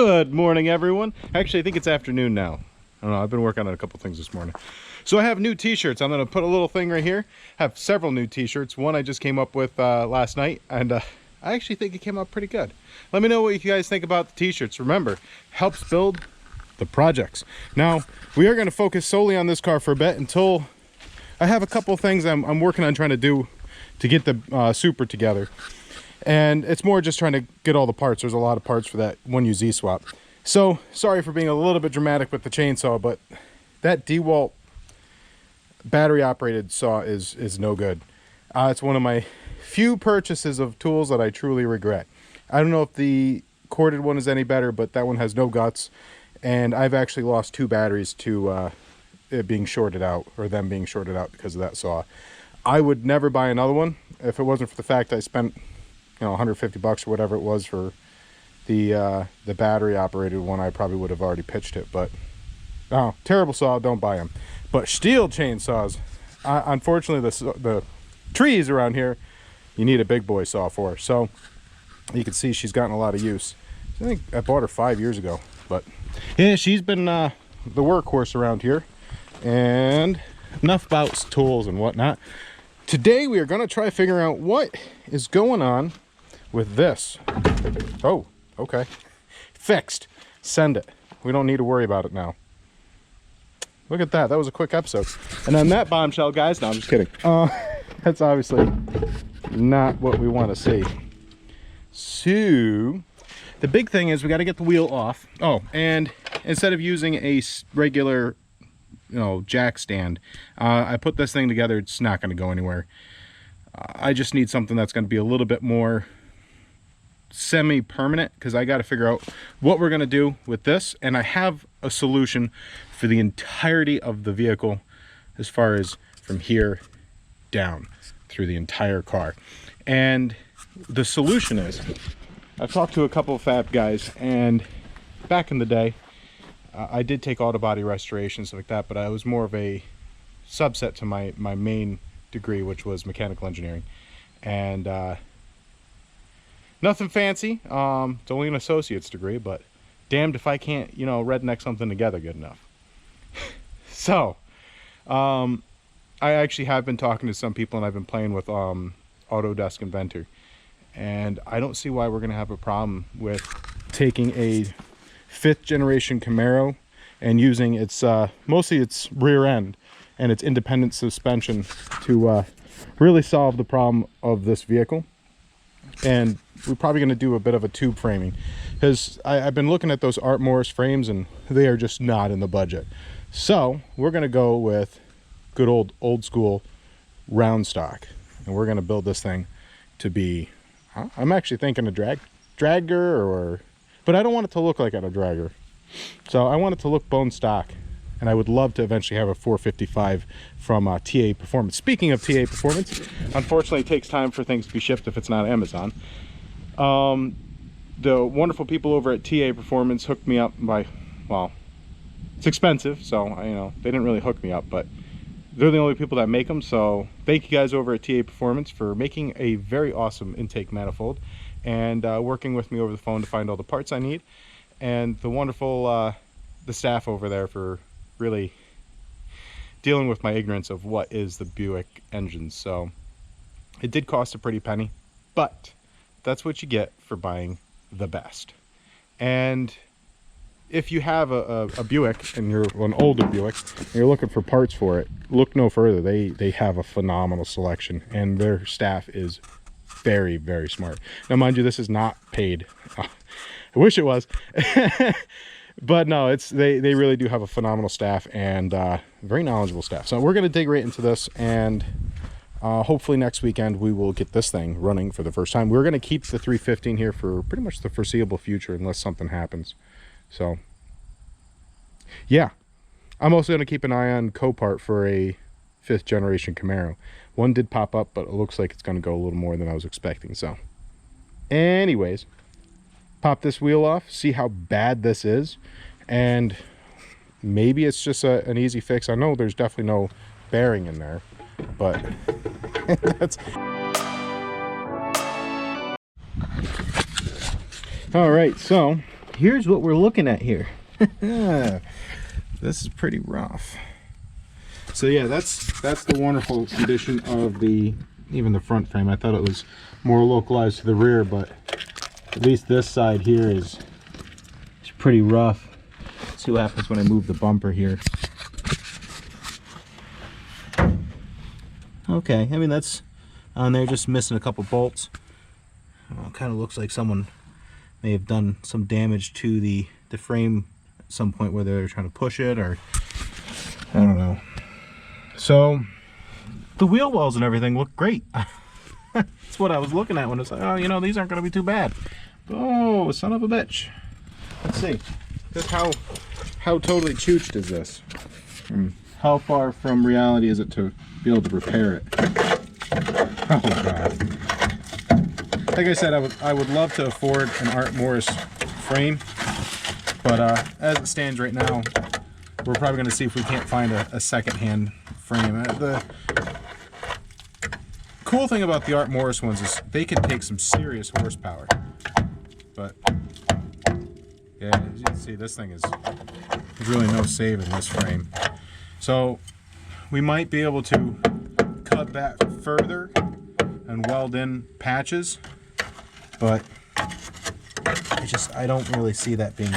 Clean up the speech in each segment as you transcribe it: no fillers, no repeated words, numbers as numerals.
Good morning, everyone. Actually, I think it's afternoon now. I don't know, I've been working on a couple things this morning. So I have new t-shirts. I'm going to put a little thing right here. I have several new t-shirts. One I just came up with last night, and I actually think it came out pretty good. Let me know what you guys think about the t-shirts. Remember, helps build the projects. Now, we are going to focus solely on this car for a bit until I have a couple of things I'm working on trying to do to get the Super together. And it's more just trying to get all the parts. There's a lot of parts for that 1UZ swap. So, sorry for being a little bit dramatic with the chainsaw, but that DeWalt battery operated saw is no good. It's one of my few purchases of tools that I truly regret. I don't know if the corded one is any better, but that one has no guts. And I've actually lost 2 batteries to it being shorted out, or them being shorted out because of that saw. I would never buy another one if it wasn't for the fact I spent, you know, 150 bucks or whatever it was for the battery operated one. I probably would have already pitched it, but oh, terrible saw, don't buy them. But steel chainsaws, unfortunately the trees around here you need a big boy saw for. So you can see she's gotten a lot of use. I think I bought her 5 years ago, but yeah, she's been the workhorse around here. And enough about tools and whatnot. Today we are going to try figuring out what is going on with this. Oh, okay. Fixed. Send it. We don't need to worry about it now. Look at that. That was a quick episode. And on that bombshell, guys, no, I'm just kidding. That's obviously not what we want to see. So, the big thing is we got to get the wheel off. Oh, and instead of using a regular, you know, jack stand, I put this thing together. It's not going to go anywhere. I just need something that's going to be a little bit more semi-permanent, because I got to figure out what we're going to do with this, and I have a solution for the entirety of the vehicle, as far as from here down through the entire car. And the solution is, I've talked to a couple of fab guys, and back in the day I did take auto body restoration, stuff like that, but I was more of a subset to my main degree, which was mechanical engineering. And nothing fancy. It's only an associate's degree, but damned if I can't, you know, redneck something together good enough. So, I actually have been talking to some people, and I've been playing with Autodesk Inventor. And I don't see why we're going to have a problem with taking a 5th generation Camaro and using its, mostly its rear end and its independent suspension to really solve the problem of this vehicle. And we're probably going to do a bit of a tube framing, because I've been looking at those Art Morris frames and they are just not in the budget. So we're going to go with good old school round stock, and we're going to build this thing to be, I'm actually thinking a dragger, but I don't want it to look like a dragger. So I want it to look bone stock, and I would love to eventually have a 455 from TA Performance. Speaking of TA Performance, unfortunately it takes time for things to be shipped if it's not Amazon. The wonderful people over at TA Performance hooked me up by, well, it's expensive, so you know, they didn't really hook me up, but they're the only people that make them. So thank you guys over at TA Performance for making a very awesome intake manifold, and working with me over the phone to find all the parts I need, and the wonderful the staff over there for really dealing with my ignorance of what is the Buick engine. So it did cost a pretty penny, but that's what you get for buying the best. And if you have a Buick, and you're an older Buick, and you're looking for parts for it, look no further. They have a phenomenal selection, and their staff is very, very smart. Now, mind you, this is not paid. I wish it was. But no, they really do have a phenomenal staff, and very knowledgeable staff. So we're going to dig right into this, and hopefully next weekend we will get this thing running for the first time. We're going to keep the 315 here for pretty much the foreseeable future, unless something happens. So yeah, I'm also going to keep an eye on Copart for a 5th generation Camaro. One did pop up, but it looks like it's going to go a little more than I was expecting. So anyways, pop this wheel off, see how bad this is, and maybe it's just an easy fix. I know there's definitely no bearing in there, but that's all right. So here's what we're looking at here. This is pretty rough. So yeah, that's the wonderful condition of even the front frame. I thought it was more localized to the rear, but at least this side here is pretty rough. Let's see what happens when I move the bumper here. Okay, I mean that's on there, just missing a couple bolts. It kind of looks like someone may have done some damage to the frame at some point, whether they're trying to push it or I don't know. So the wheel wells and everything look great. That's what I was looking at when it's like, oh, you know, these aren't going to be too bad. Oh, son of a bitch. Let's see. Just how totally chooched is this? How far from reality is it to be able to repair it? Oh god. Like I said, I would love to afford an Art Morris frame, but as it stands right now, we're probably going to see if we can't find a second-hand frame. The cool thing about the Art Morris ones is they can take some serious horsepower, but yeah, as you can see, this thing there's really no saving this frame. So we might be able to cut that further and weld in patches, but I don't really see that being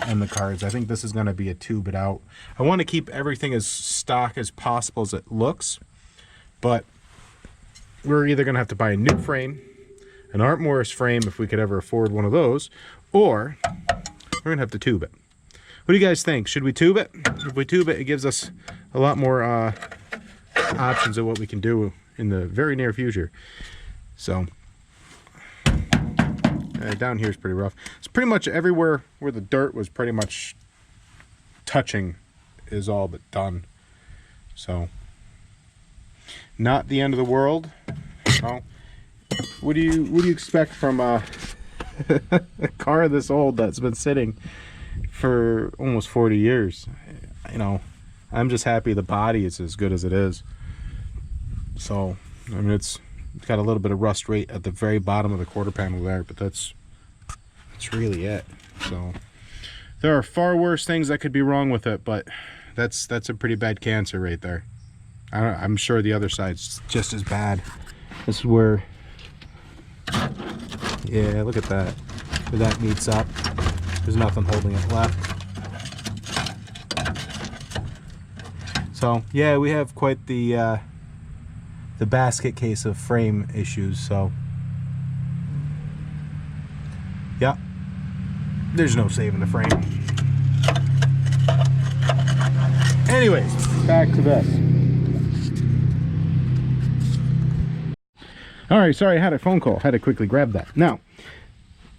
in the cards. I think this is going to be a tube it out. I want to keep everything as stock as possible as it looks, but we're either going to have to buy a new frame, an Art Morris frame if we could ever afford one of those, or we're going to have to tube it. What do you guys think? Should we tube it? If we tube it, it gives us a lot more options of what we can do in the very near future. So down here is pretty rough. It's pretty much everywhere where the dirt was pretty much touching is all but done. So not the end of the world. Well, what do you expect from a car this old that's been sitting for almost 40 years? You know, I'm just happy the body is as good as it is. So I mean, it's got a little bit of rust rate at the very bottom of the quarter panel there, but that's really it. So there are far worse things that could be wrong with it, but that's a pretty bad cancer right there. I'm sure the other side's just as bad. This is where, yeah, look at that, where that meets up. There's nothing holding it left. So yeah, we have quite the basket case of frame issues. So yeah, there's no saving the frame. Anyways, back to this. All right, sorry, I had a phone call. Had to quickly grab that. Now,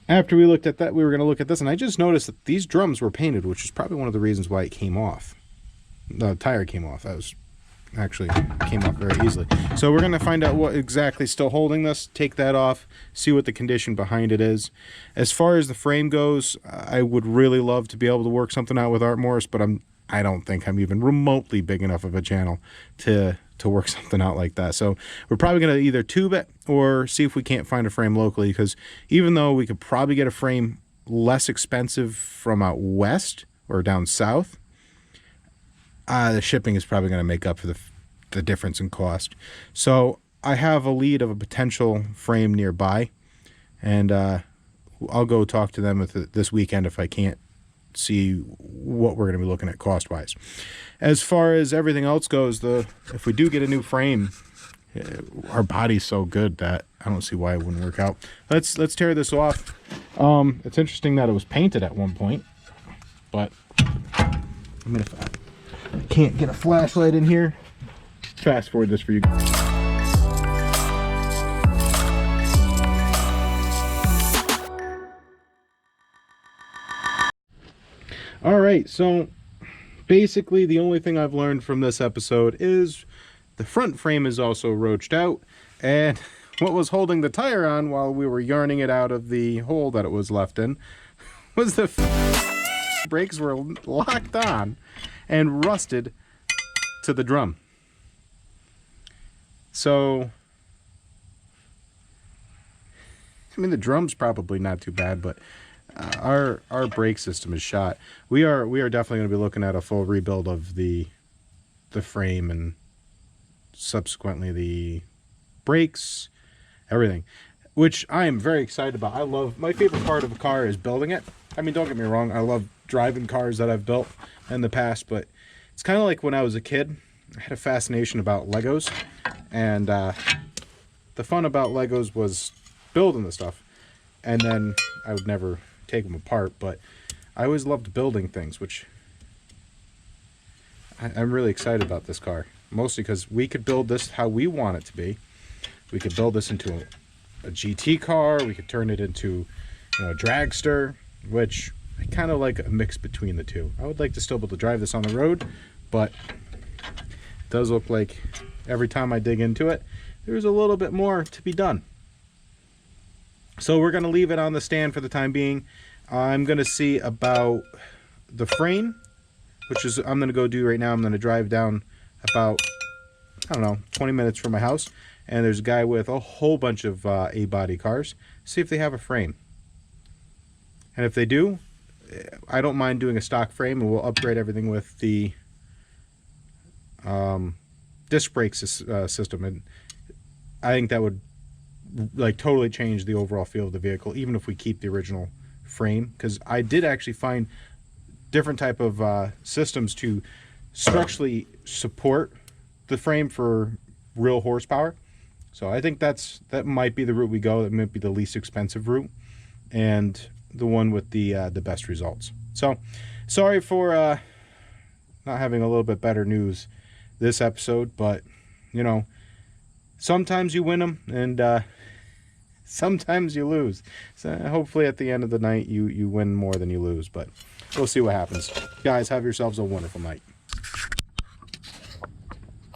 after we looked at that, we were going to look at this, and I just noticed that these drums were painted, which is probably one of the reasons why it came off. The tire came off. That was actually came off very easily. So we're going to find out what exactly is still holding this, take that off, see what the condition behind it is. As far as the frame goes, I would really love to be able to work something out with Art Morris, but I don't think I'm even remotely big enough of a channel to work something out like that. So we're probably going to either tube it or see if we can't find a frame locally, because even though we could probably get a frame less expensive from out west or down south, the shipping is probably going to make up for the difference in cost. So I have a lead of a potential frame nearby, and I'll go talk to them this weekend if I can't see what we're going to be looking at cost-wise. As far as everything else goes, if we do get a new frame, our body's so good that I don't see why it wouldn't work out. Let's tear this off. It's interesting that it was painted at one point, but I mean, if I can't get a flashlight in here, fast forward this for you guys. All right, so basically the only thing I've learned from this episode is the front frame is also roached out, and what was holding the tire on while we were yarning it out of the hole that it was left in was the brakes were locked on and rusted to the drum. So I mean, the drum's probably not too bad, but our brake system is shot. We are definitely going to be looking at a full rebuild of the frame and subsequently the brakes, everything, which I am very excited about. I love, my favorite part of a car is building it. I mean, don't get me wrong, I love driving cars that I've built in the past, but it's kind of like when I was a kid, I had a fascination about Legos, and the fun about Legos was building the stuff, and then I would never take them apart, but I always loved building things, which I'm really excited about this car, mostly because we could build this how we want it to be. We could build this into a GT car, we could turn it into, you know, a dragster, which I kind of like a mix between the two. I would like to still be able to drive this on the road, but it does look like every time I dig into it, there's a little bit more to be done. So we're going to leave it on the stand for the time being. I'm going to see about the frame, which is I'm going to go do right now. I'm going to drive down about, I don't know, 20 minutes from my house, and there's a guy with a whole bunch of A-body cars. See if they have a frame. And if they do, I don't mind doing a stock frame, and we'll upgrade everything with the disc brake system. And I think that would like totally change the overall feel of the vehicle, even if we keep the original frame, because I did actually find different type of systems to structurally support the frame for real horsepower. So I think that might be the route we go. That might be the least expensive route and the one with the best results. So sorry for not having a little bit better news this episode, but you know, sometimes you win them and sometimes you lose. So hopefully at the end of the night you win more than you lose, but we'll see what happens. Guys, have yourselves a wonderful night.